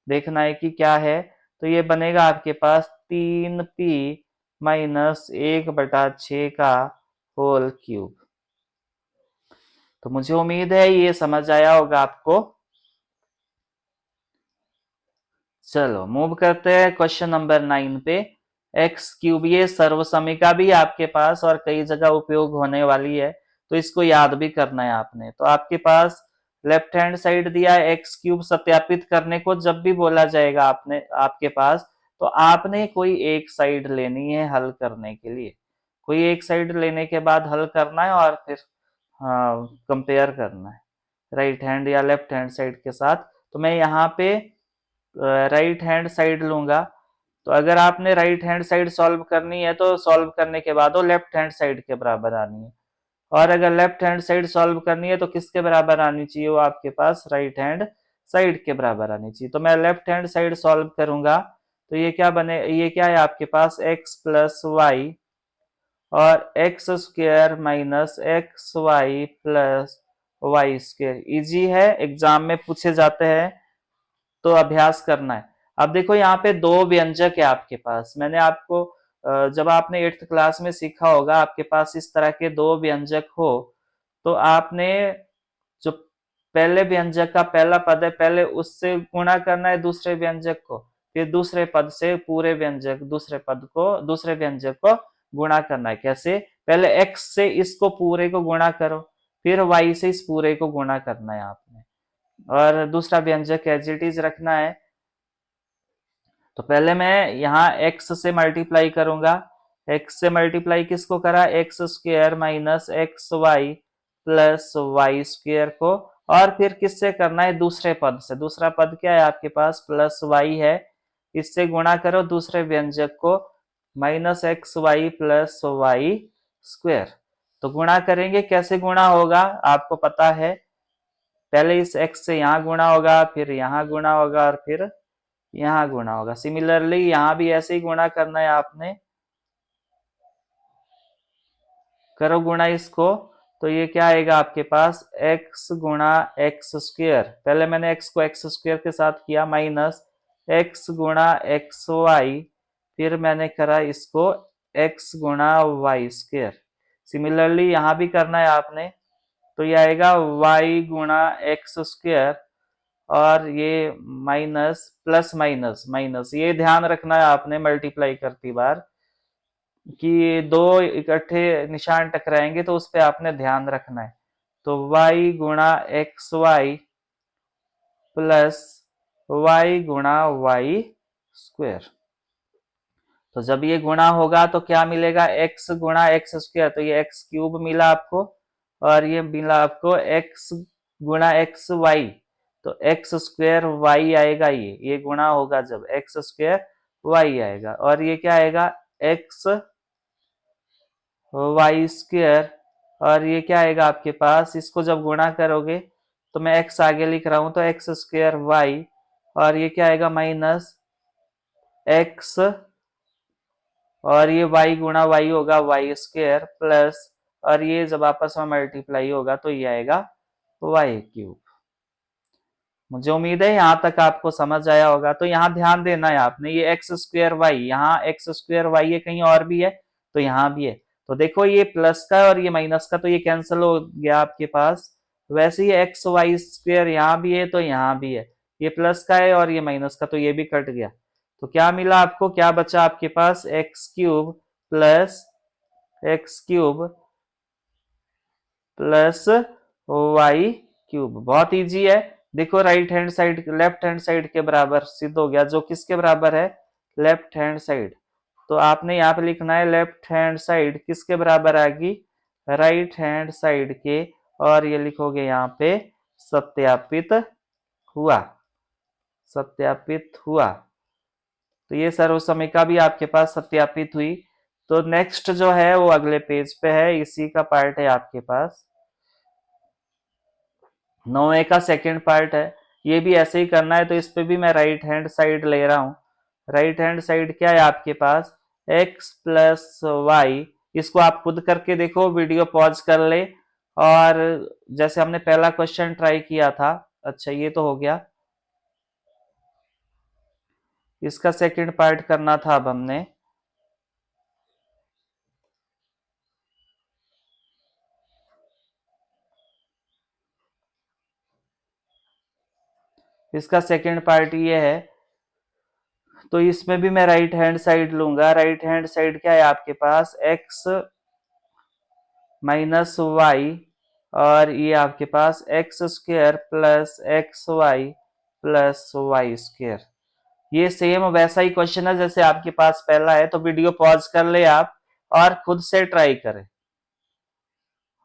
देखना है कि क्या है। तो ये बनेगा आपके पास 3p माइनस 1/6 का होल क्यूब। तो मुझे उम्मीद है ये समझ आया होगा आपको। चलो मूव करते हैं क्वेश्चन नंबर 9 पे। एक्स क्यूब, ये सर्वसमीका भी आपके पास और कई जगह उपयोग होने वाली है, तो इसको याद भी करना है आपने। तो आपके पास लेफ्ट हैंड साइड दिया है एक्स क्यूब, सत्यापित करने को जब भी बोला जाएगा आपने आपके पास, तो आपने कोई एक साइड लेनी है हल करने के लिए। कोई एक साइड लेने के बाद हल करना है, और फिर हाँ कंपेयर करना है राइट हैंड या लेफ्ट हैंड साइड के साथ। तो मैं यहाँ पे राइट हैंड साइड लूंगा। तो अगर आपने राइट हैंड साइड सॉल्व करनी है तो सॉल्व करने के बाद वो लेफ्ट हैंड साइड के बराबर आनी है, और अगर लेफ्ट हैंड साइड सॉल्व करनी है तो किसके बराबर आनी चाहिए, वो आपके पास राइट हैंड साइड के बराबर आनी चाहिए। तो मैं लेफ्ट हैंड साइड सॉल्व करूंगा, तो ये क्या बने, ये क्या है आपके पास x प्लस वाई और x square minus x Y plus Y square. Easy है, एग्जाम में पूछे जाते हैं, तो अभ्यास करना है। अब देखो यहाँ पे दो व्यंजक है आपके पास, मैंने आपको जब आपने 8th क्लास में सीखा होगा, आपके पास इस तरह के दो व्यंजक हो तो आपने जो पहले व्यंजक का पहला पद है, पहले उससे गुणा करना है दूसरे व्यंजक को, फिर दूसरे पद से पूरे व्यंजक दूसरे व्यंजक को गुणा करना है। कैसे, पहले x से इसको पूरे को गुणा करो, फिर y से इस पूरे को गुणा करना है आपने, और दूसरा व्यंजक एज इट इज रखना है। तो पहले मैं यहाँ x से मल्टीप्लाई करूंगा। x से मल्टीप्लाई किसको करा, x square minus x Y plus Y square को, और फिर किससे करना है, दूसरे पद से। दूसरा पद क्या है आपके पास, प्लस वाई है, इससे गुणा करो दूसरे व्यंजक को, minus x Y plus Y square. तो गुणा करेंगे, कैसे गुणा होगा आपको पता है, पहले इस x से यहाँ गुणा होगा, फिर यहाँ गुणा होगा, और फिर यहाँ गुणा होगा। सिमिलरली यहाँ भी ऐसे ही गुणा करना है आपने, करो गुणा इसको। तो ये क्या आएगा आपके पास, x गुणा एक्स स्क्वेयर, पहले मैंने x को एक्स स्क्वेयर के साथ किया, माइनस x गुणा एक्स वाई, फिर मैंने करा इसको x गुणा वाई स्क्वेयर। सिमिलरली यहाँ भी करना है आपने, तो ये आएगा y गुणा एक्स स्क्वेयर, और ये माइनस प्लस माइनस माइनस, ये ध्यान रखना है आपने मल्टीप्लाई करती बार कि दो इकट्ठे निशान टकराएंगे, तो उस पे आपने ध्यान रखना है। तो y गुणा एक्स वाई प्लस वाई गुणा वाई स्क्वेयर। तो जब ये गुणा होगा तो क्या मिलेगा, x गुणा एक्स स्क्वेयर, तो ये एक्स क्यूब मिला आपको, और ये मिला आपको x गुणा एक्स वाई, तो एक्स स्क्वेयर वाई आएगा, ये गुणा होगा जब एक्स स्क्वेयर वाई आएगा, और ये क्या आएगा, एक्स वाई स्क्वेयर, और ये क्या आएगा आपके पास, इसको जब गुणा करोगे तो मैं x आगे लिख रहा हूं, तो एक्स स्क्वेयर वाई, और ये क्या आएगा माइनस एक्स, और ये y गुणा y होगा वाई स्क्वेयर प्लस, और ये जब आपस में मल्टीप्लाई होगा तो ये आएगा वाई क्यूब। मुझे उम्मीद है यहाँ तक आपको समझ आया होगा। तो यहाँ ध्यान देना है आपने, ये एक्स स्क्वेयर वाई, यहाँ एक्स स्क्वेयर वाई है, कहीं और भी है तो यहाँ भी है। तो देखो ये प्लस का और ये माइनस का, तो ये कैंसिल हो गया आपके पास। वैसे ही एक्स वाई स्क्वेयर यहाँ भी है तो यहाँ भी है, ये प्लस का है और ये माइनस का, तो ये भी कट गया। तो क्या मिला आपको, क्या बचा आपके पास, X cube plus X cube plus Y cube. बहुत इजी है, देखो right hand side left hand side के बराबर सिद्ध हो गया, जो किसके बराबर है, लेफ्ट हैंड साइड। तो आपने यहाँ पे लिखना है लेफ्ट हैंड साइड किसके बराबर आएगी, राइट हैंड साइड के, और ये लिखोगे यहाँ पे सत्यापित हुआ, सत्यापित हुआ। तो ये सर्वसमिका भी आपके पास सत्यापित हुई। तो नेक्स्ट जो है वो अगले पेज पे है, इसी का पार्ट है आपके पास, 9 का सेकंड पार्ट है। ये भी ऐसे ही करना है, तो इस पे भी मैं राइट हैंड साइड ले रहा हूं। राइट हैंड साइड क्या है आपके पास, x प्लस वाई, इसको आप खुद करके देखो, वीडियो पॉज कर ले, और जैसे हमने पहला क्वेश्चन ट्राई किया था। अच्छा ये तो हो गया, इसका सेकंड पार्ट करना था अब हमने। इसका सेकंड पार्ट ये है, तो इसमें भी मैं राइट हैंड साइड लूंगा। राइट हैंड साइड क्या है आपके पास, x माइनस वाई, और ये आपके पास X square plus x Y plus Y square. ये सेम वैसा ही क्वेश्चन है जैसे आपके पास पहला है, तो वीडियो पॉज कर ले आप और खुद से ट्राई करें।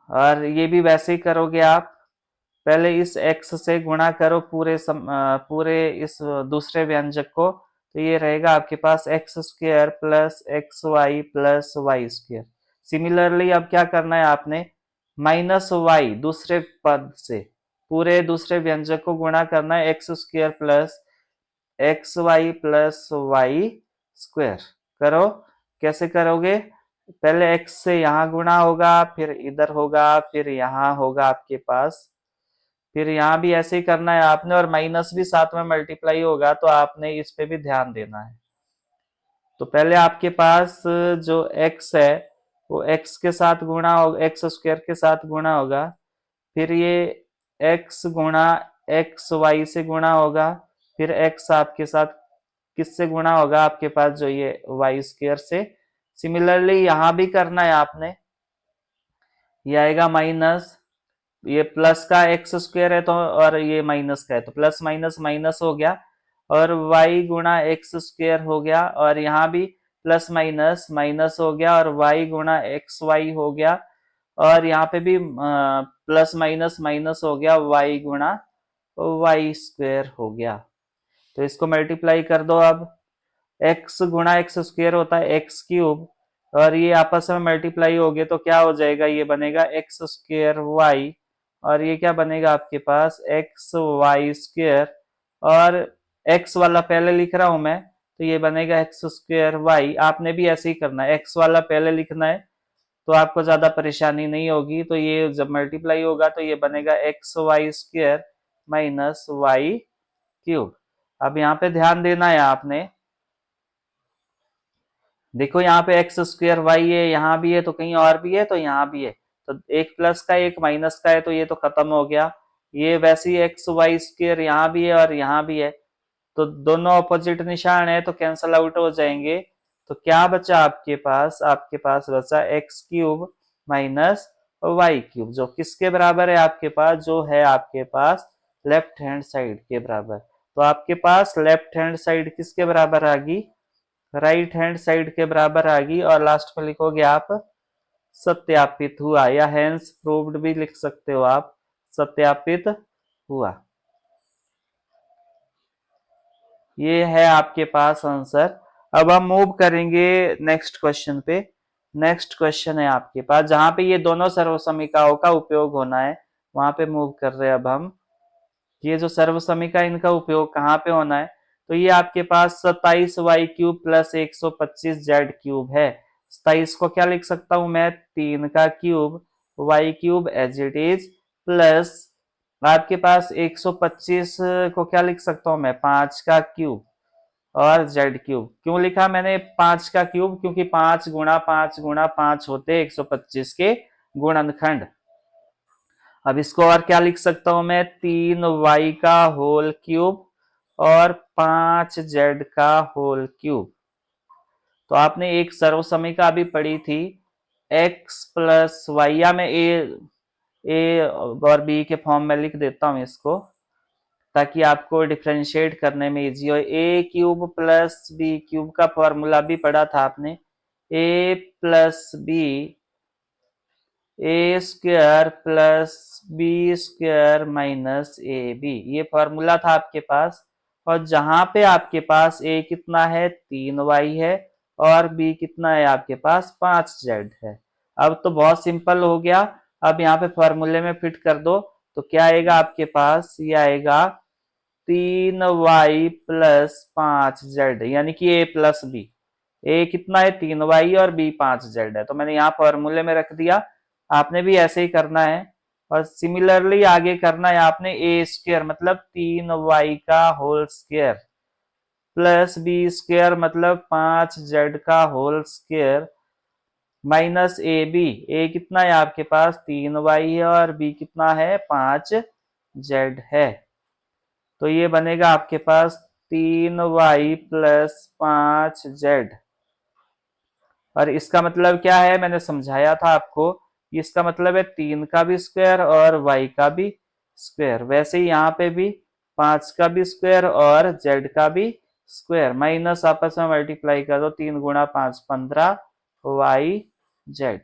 और ये भी वैसे ही करोगे आप, पहले इस x से गुणा करो पूरे इस दूसरे व्यंजक को, तो ये रहेगा आपके पास X square plus x Y plus Y square. Similarly अब क्या करना है आपने, माइनस वाई दूसरे पद से पूरे दूसरे व्यंजक को गुणा करना है, x square plus x Y plus Y square. करो, कैसे करोगे, पहले x से यहाँ गुणा होगा, फिर इधर होगा, फिर यहाँ होगा आपके पास, फिर यहाँ भी ऐसे ही करना है आपने, और माइनस भी साथ में मल्टीप्लाई होगा, तो आपने इस पे भी ध्यान देना है। तो पहले आपके पास जो x है वो x के साथ गुणा होगा, एक्स स्क्वायर के साथ गुणा होगा, फिर ये x गुणा एक्स वाई से गुणा होगा, फिर x आपके साथ किससे गुणा होगा, आपके पास जो ये वाई स्क्वायर से। सिमिलरली यहाँ भी करना है आपने, ये आएगा माइनस, ये प्लस का एक्स स्क्वायर है तो, और ये माइनस का है, तो प्लस माइनस माइनस हो गया, और y गुणा एक्स स्क्वायर हो गया, और यहाँ भी प्लस माइनस माइनस हो गया, और y गुणा एक्स वाई हो गया, और यहाँ पे भी प्लस माइनस माइनस हो गया, y गुणा वाई स्क्वायर हो गया। तो इसको मल्टीप्लाई कर दो अब। एक्स गुणा एक्स स्क्वायर होता है एक्स क्यूब, और ये आपस में मल्टीप्लाई हो गए तो क्या हो जाएगा, ये बनेगा एक्स स्क्वायर वाई, और ये क्या बनेगा आपके पास एक्स वाई स्क्वायर, और एक्स वाला पहले लिख रहा हूं मैं, तो ये बनेगा एक्स स्क्वायर वाई। आपने भी ऐसे ही करना है, एक्स वाला पहले लिखना है तो आपको ज्यादा परेशानी नहीं होगी। तो ये जब मल्टीप्लाई होगा तो ये बनेगा x y square minus y cube. अब यहाँ पे ध्यान देना है आपने, देखो यहाँ पे एक्स स्क्वायर वाई है, यहाँ भी है तो कहीं और भी है, तो यहाँ भी है, तो एक प्लस का एक माइनस का है, तो ये तो खत्म हो गया। ये वैसे ही एक्स वाई स्क्वायर यहाँ भी है और यहाँ भी है, तो दोनों ऑपोजिट निशान है तो कैंसल आउट हो जाएंगे। तो क्या बचा आपके पास, आपके पास बचा x cube minus y cube, जो किसके बराबर है आपके पास, जो है आपके पास लेफ्ट हैंड साइड के बराबर। तो आपके पास लेफ्ट हैंड साइड किसके बराबर आ गई, राइट हैंड साइड के बराबर आ गई, और लास्ट में लिखोगे आप सत्यापित हुआ, या हेंस प्रूव्ड भी लिख सकते हो आप, सत्यापित हुआ। ये है आपके पास आंसर। अब हम मूव करेंगे नेक्स्ट क्वेश्चन पे। नेक्स्ट क्वेश्चन है आपके पास जहां पे ये दोनों सर्वसमीकाओं का उपयोग होना है, वहां पे मूव कर रहे हैं अब हम। ये जो सर्वसमीका इनका उपयोग कहाँ पे होना है, तो ये आपके पास 27y³ प्लस 125z³ है। 27 को क्या लिख सकता हूं मैं, 3 का cube, y³ as it is, plus आपके पास 125 को क्या लिख सकता हूं मैं, 5 का क्यूब, और z³। क्यों लिखा मैंने 5 का क्यूब, क्योंकि 5 गुणा 5 गुणा 5 होते 125 के गुणनखंड। अब इसको और क्या लिख सकता हूं मैं, 3y का होल क्यूब और 5z का होल क्यूब। तो आपने एक सर्वसमीका भी पढ़ी थी, x प्लस वाई, या मैं ए और बी के फॉर्म में लिख देता हूं इसको, ताकि आपको डिफ्रेंशिएट करने में इजी हो। A cube plus B cube का फॉर्मूला भी पढ़ा था आपने, A plus B, A square plus B square minus A B, ये फॉर्मूला था आपके पास। और जहां पे आपके पास ए कितना है 3y है, और बी कितना है आपके पास 5z है। अब तो बहुत सिंपल हो गया। अब यहाँ पे फॉर्मूले में फिट कर दो, तो क्या आएगा आपके पास, ये आएगा 3y प्लस 5z, यानी कि ए प्लस बी। ए कितना है 3y और बी 5z है, तो मैंने यहाँ फॉर्मूले में रख दिया। आपने भी ऐसे ही करना है, और सिमिलरली आगे करना है आपने, ए स्क्वायर मतलब 3y का whole square, plus B square मतलब 5z का whole square, minus A B, A कितना है आपके पास 3y है, और बी कितना है 5z है। तो ये बनेगा आपके पास 3y प्लस 5z, और इसका मतलब क्या है, मैंने समझाया था आपको, इसका मतलब है 3 का भी स्क्वायर और y का भी स्क्वायर। वैसे ही यहाँ पे भी 5 का भी स्क्वायर और z का भी स्क्वायर, माइनस आपस में मल्टीप्लाई कर दो, 3 गुणा 5 15 y z।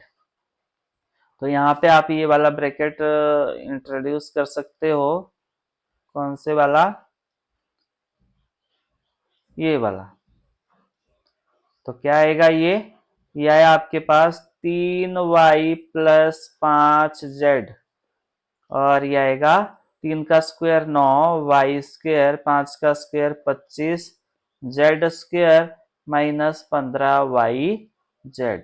तो यहाँ पे आप ये वाला ब्रैकेट इंट्रोड्यूस कर सकते हो, कौन से वाला, ये वाला। तो क्या आएगा, ये आया आपके पास 3y प्लस 5z, और ये आएगा 3 का स्क्वायर 9, y स्क्वायर 5 का square 25, z square minus 15y z।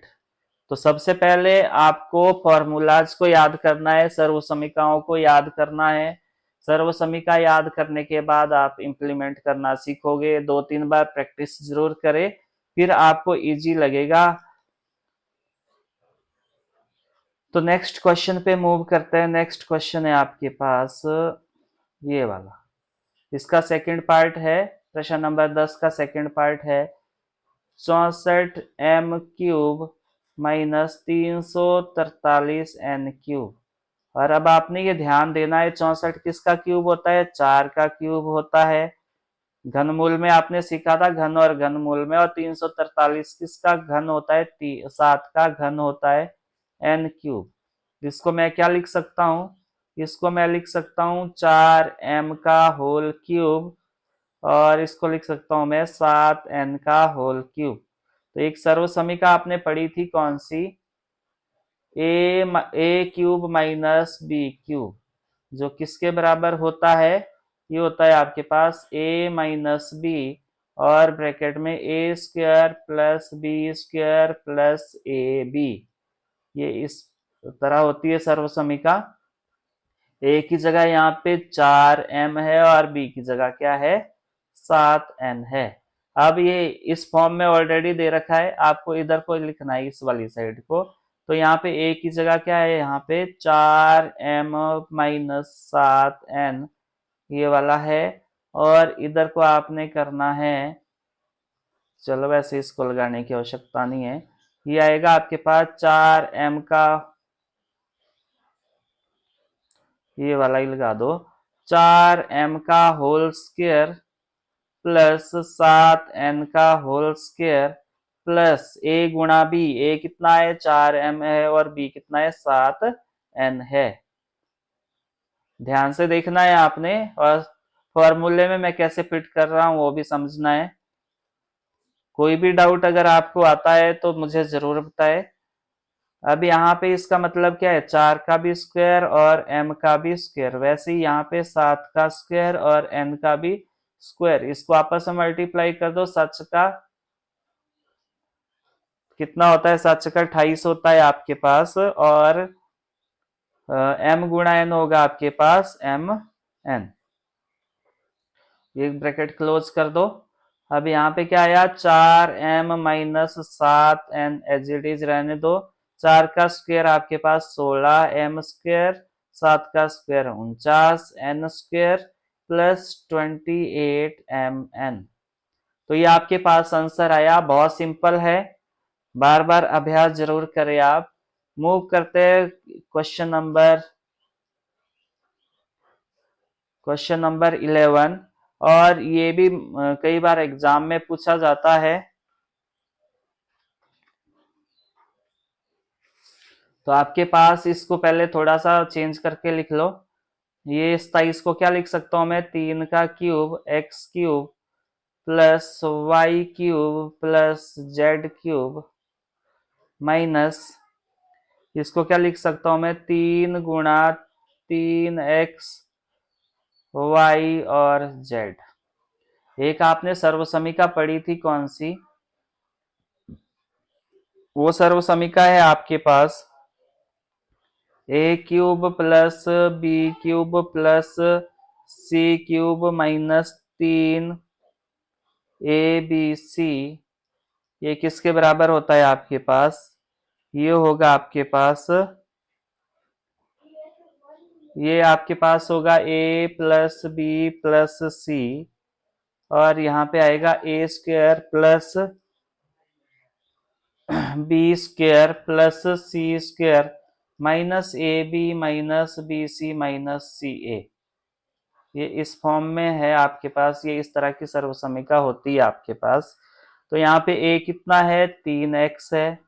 तो सबसे पहले आपको फॉर्मूलाज को याद करना है, सर्वसमीकाओं को याद करना है। सर्वसमीका याद करने के बाद आप इंप्लीमेंट करना सीखोगे, 2-3 बार प्रैक्टिस जरूर करें, फिर आपको इजी लगेगा। तो नेक्स्ट क्वेश्चन पे मूव करते हैं। नेक्स्ट क्वेश्चन है आपके पास ये वाला, इसका सेकंड पार्ट है, प्रश्न नंबर 10 का सेकंड पार्ट है, 64m³ माइनस 343n³। और अब आपने ये ध्यान देना है, 64 किसका क्यूब होता है, 4 का क्यूब होता है, घनमूल में आपने सीखा था घन और घनमूल में, और 343 किसका घन होता है? 7 का घन होता है n क्यूब। इसको मैं क्या लिख सकता हूं? इसको मैं लिख सकता हूं 4m का होल क्यूब, और इसको लिख सकता हूं मैं 7n का होल क्यूब। तो एक सर्वसमीका आपने पढ़ी थी कौन सी? A cube minus B cube, जो किसके बराबर होता है? ये होता है आपके पास a माइनस बी, और ब्रैकेट में A square plus B square plus A B. ये इस तरह होती है सर्वसमीका। ए की जगह यहाँ पे 4m है और बी की जगह क्या है? 7n है। अब ये इस फॉर्म में ऑलरेडी दे रखा है, आपको इधर को लिखना है, इस वाली साइड को। तो यहाँ पे ए की जगह क्या है? यहाँ पे 4m माइनस 7n, ये वाला है। और इधर को आपने करना है, चलो वैसे इसको लगाने की आवश्यकता नहीं है, ये आएगा आपके पास 4m का, ये वाला ही लगा दो, 4m का होल स्क्वायर प्लस 7n का होल स्क्वायर प्लस ए गुणा बी। ए कितना है? 4m है, और बी कितना है? 7n है। ध्यान से देखना है आपने, और फॉर्मूले में मैं कैसे फिट कर रहा हूं वो भी समझना है। कोई भी डाउट अगर आपको आता है तो मुझे जरूर बताए। अब यहाँ पे इसका मतलब क्या है? 4 का भी स्क्वायर और m का भी स्क्वायर, वैसे ही यहाँ पे 7 का स्क्वायर और n का भी स्क्वायर। इसको आपस में मल्टीप्लाई कर दो, सच का कितना होता है? 7 का 28 होता है आपके पास, और m गुणा n होगा आपके पास mn। ये ब्रैकेट क्लोज कर दो। अब यहाँ पे क्या आया? 4m minus 7n as it is रहने दो। 4 का स्क्वायर आपके पास 16m स्क्वायर, 7 का square 49 n square plus 28mn। तो ये आपके पास आंसर आया। बहुत सिंपल है, बार बार अभ्यास जरूर करें आप। मूव करते हैं क्वेश्चन नंबर 11। और ये भी कई बार एग्जाम में पूछा जाता है, तो आपके पास इसको पहले थोड़ा सा चेंज करके लिख लो। ये 27 को क्या लिख सकता हूं मैं? 3 का cube x cube plus Y cube plus Z cube minus, इसको क्या लिख सकता हूं मैं? 3 गुणा 3x वाई और जेड। एक आपने सर्वसमीका पढ़ी थी कौन सी? वो सर्वसमीका है आपके पास A cube plus B cube plus C cube minus 3abc। ये किसके बराबर होता है आपके पास? ये होगा आपके पास, ये आपके पास होगा a plus B plus C, और यहाँ पे आएगा A square plus B square plus C square minus A B minus B C minus C A. ये इस फॉर्म में है आपके पास, ये इस तरह की सर्वसमीका होती है आपके पास। तो यहाँ पे a कितना है? 3x है,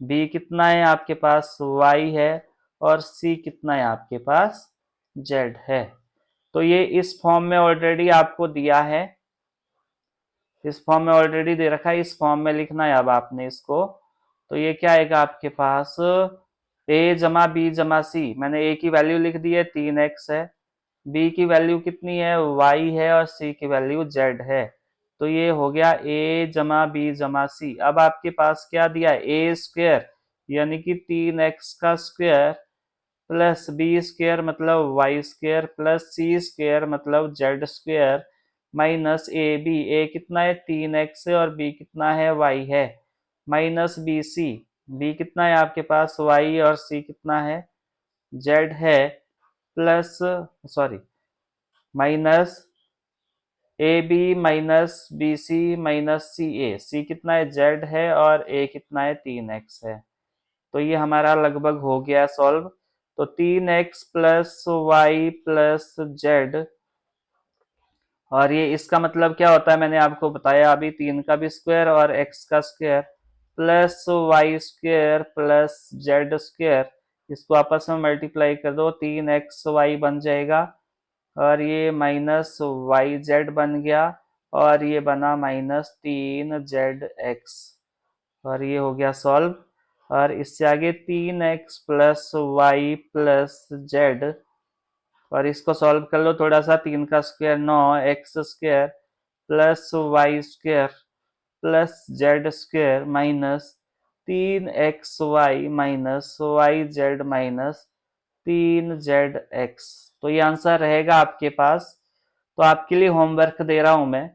b कितना है आपके पास? y है, और c कितना है आपके पास? z है। तो ये इस फॉर्म में ऑलरेडी आपको दिया है, इस फॉर्म में ऑलरेडी दे रखा है, इस फॉर्म में लिखना है अब आपने इसको। तो ये क्या आएगा आपके पास? a जमा बी जमा सी। मैंने a की वैल्यू लिख दी है, 3x है, b की वैल्यू कितनी है? y है, और c की वैल्यू z है। तो ये हो गया a जमा बी जमा सी। अब आपके पास क्या दिया है? ए स्क्वायर यानी कि 3x का स्क्वायर प्लस बी स्क्वायर मतलब Y square plus C square मतलब Z square minus A B. A कितना है? 3x है, और बी कितना है? y है, माइनस बी सी। बी कितना है आपके पास? y, और सी कितना है? z है, plus sorry minus A B minus B C minus C A. C कितना है? जेड है, और ए कितना है? 3x है। तो ये हमारा लगभग हो गया सॉल्व। तो 3x plus Y plus Z और ये इसका मतलब क्या होता है मैंने आपको बताया अभी, 3 का भी स्क्वायर और x का square plus y square plus z square, इसको आपस में मल्टीप्लाई कर दो, 3xy बन जाएगा और ये माइनस वाई जेड बन गया और ये बना -3zx और ये हो गया सॉल्व। और इससे आगे 3x plus Y plus Z और इसको सॉल्व कर लो थोड़ा सा, 3 का square 9, x square plus y square plus z square minus 3xy minus y z minus 3zx। तो ये आंसर रहेगा आपके पास। तो आपके लिए होमवर्क दे रहा हूं मैं,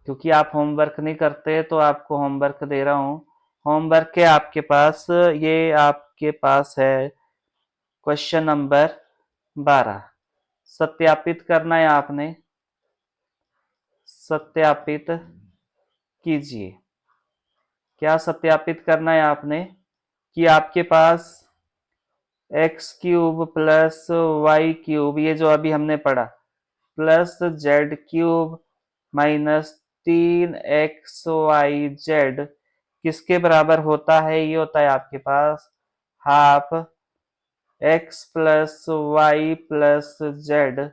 क्योंकि आप होमवर्क नहीं करते तो आपको होमवर्क दे रहा हूं। होमवर्क है आपके पास, ये आपके पास है क्वेश्चन नंबर 12। सत्यापित करना है आपने, सत्यापित कीजिए। क्या सत्यापित करना है आपने कि आपके पास X cube plus Y cube, ये जो अभी हमने पढ़ा, plus Z cube minus 3xyz किसके बराबर होता है? ये होता है आपके पास half X plus Y plus Z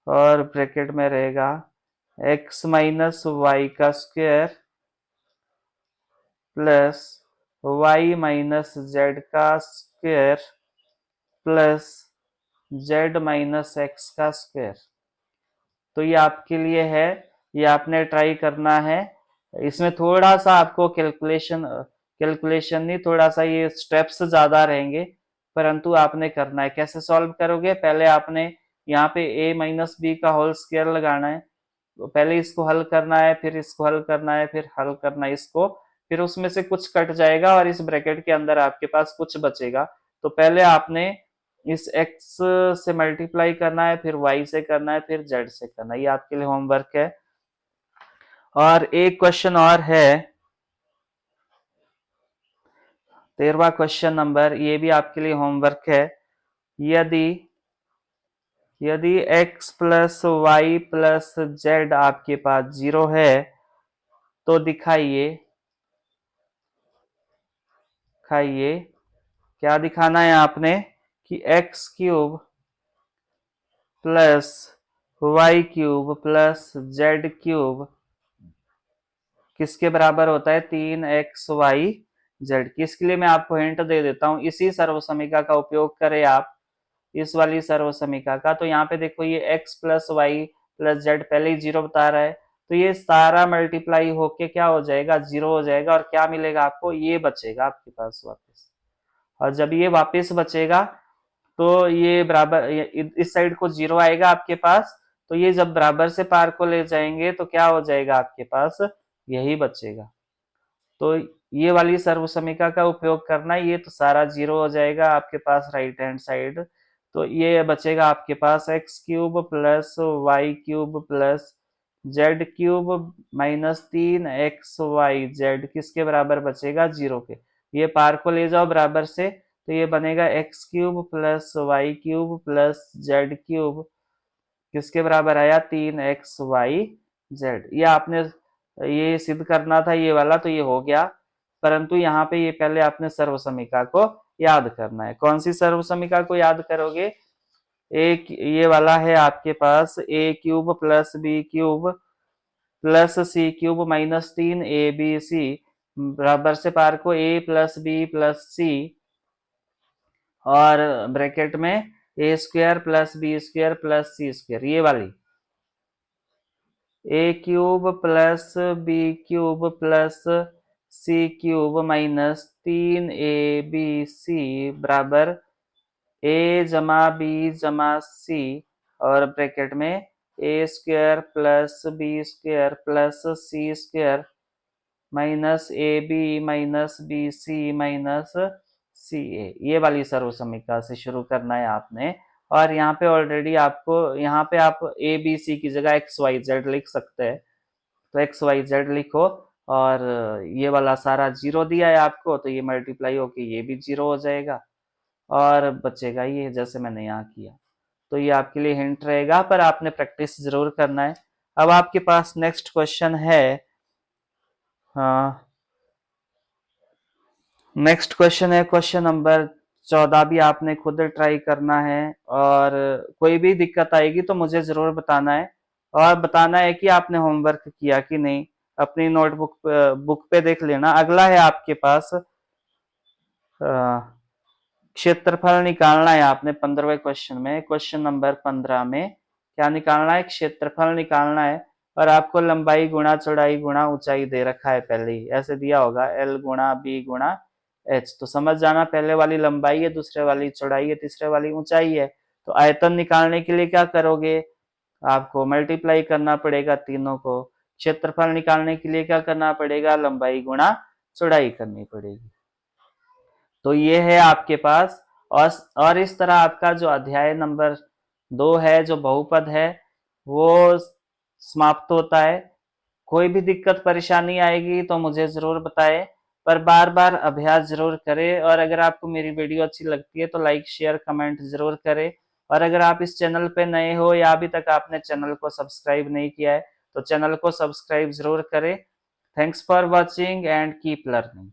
और ब्रैकेट में रहेगा x माइनस वाई का square plus Y minus Z का square plus Z minus X का स्क्वायर। तो ये आपके लिए है, ये आपने ट्राई करना है। इसमें थोड़ा सा आपको कैलकुलेशन कैलकुलेशन नहीं, थोड़ा सा ये स्टेप्स ज्यादा रहेंगे, परंतु आपने करना है। कैसे सॉल्व करोगे? पहले आपने यहाँ पे a माइनस बी का होल स्क्वायर लगाना है, तो पहले इसको हल करना है, फिर इसको हल करना है, फिर हल करना है इसको, फिर उसमें से कुछ कट जाएगा और इस ब्रैकेट के अंदर आपके पास कुछ बचेगा। तो पहले आपने इस x से मल्टीप्लाई करना है, फिर y से करना है, फिर z से करना है। ये आपके लिए होमवर्क है। और एक क्वेश्चन और है, 13वां क्वेश्चन नंबर, ये भी आपके लिए होमवर्क है। यदि यदि x plus Y plus z आपके पास 0 है तो दिखाइए, दिखाइए क्या दिखाना है आपने कि x cube plus Y cube plus Z cube किसके बराबर होता है? 3xyz। किसके लिए मैं आपको हिंट दे देता हूं, इसी सर्वसमीका का उपयोग करें आप, इस वाली सर्वसमीका का। तो यहाँ पे देखो ये x plus Y plus z पहले ही 0 बता रहा है, तो ये सारा मल्टीप्लाई होके क्या हो जाएगा? 0 हो जाएगा और क्या मिलेगा आपको? ये बचेगा आपके पास वापस। और जब ये वापस बचेगा तो ये बराबर, इस साइड को 0 आएगा आपके पास, तो ये जब बराबर से पार को ले जाएंगे तो क्या हो जाएगा आपके पास? यही बचेगा। तो ये वाली सर्वसमीका का उपयोग करना, ये तो सारा 0 हो जाएगा आपके पास राइट हैंड साइड। तो ये बचेगा आपके पास X cube plus Y cube plus Z cube minus 3xyz किसके बराबर बचेगा? 0 के। ये पार को ले जाओ बराबर से, तो ये बनेगा x cube plus Y cube plus Z cube किसके बराबर आया? 3xyz। ये आपने ये सिद्ध करना था ये वाला, तो ये हो गया। परंतु यहाँ पे ये पहले आपने सर्वसमीका को याद करना है। कौन सी सर्वसमीका को याद करोगे? एक ये वाला है आपके पास a cube plus B cube plus C cube minus 3abc बराबर से पार को a plus B plus C और ब्रैकेट में A square plus B square plus C square, ये वाली A cube plus B cube plus C cube minus 3abc बराबर ए जमा बी जमा सी और ब्रैकेट में A square plus B square plus C square minus A B minus B C minus C A. ये वाली सर्वसमीका से शुरू करना है आपने। और यहाँ पे ऑलरेडी आपको, यहाँ पे आप ए बी सी की जगह एक्स वाई जेड लिख सकते हैं, तो एक्स वाई जेड लिखो। और ये वाला सारा 0 दिया है आपको, तो ये मल्टीप्लाई होके ये भी 0 हो जाएगा और बचेगा ये, जैसे मैंने यहाँ किया। तो ये आपके लिए हिंट रहेगा, पर आपने प्रैक्टिस जरूर करना है। अब आपके पास नेक्स्ट क्वेश्चन है, नेक्स्ट क्वेश्चन है क्वेश्चन नंबर 14। भी आपने खुद ट्राई करना है, और कोई भी दिक्कत आएगी तो मुझे जरूर बताना है, और बताना है कि आपने होमवर्क किया कि नहीं। अपनी नोटबुक बुक पे देख लेना। अगला है आपके पास क्षेत्रफल निकालना है आपने 15वें क्वेश्चन में। क्वेश्चन नंबर 15 में क्या निकालना है? क्षेत्रफल निकालना है। और आपको लंबाई गुणा चौड़ाई गुणा ऊंचाई दे रखा है पहले ही, ऐसे दिया होगा L गुणा B गुणा H। तो समझ जाना, पहले वाली लंबाई है, दूसरे वाली चौड़ाई है, तीसरे वाली ऊंचाई है। तो आयतन निकालने के लिए क्या करोगे? आपको मल्टीप्लाई करना पड़ेगा तीनों को। क्षेत्रफल निकालने के लिए क्या करना पड़ेगा? लंबाई गुणा चौड़ाई करनी पड़ेगी। तो ये है आपके पास। और इस तरह आपका जो अध्याय नंबर 2 है, जो बहुपद है, वो समाप्त होता है। कोई भी दिक्कत परेशानी आएगी तो मुझे जरूर बताएं, पर बार बार अभ्यास जरूर करें। और अगर आपको मेरी वीडियो अच्छी लगती है तो लाइक शेयर कमेंट जरूर करें। और अगर आप इस चैनल पे नए हो या अभी तक आपने चैनल को सब्सक्राइब नहीं किया है तो चैनल को सब्सक्राइब जरूर करें। Thanks for watching and keep learning.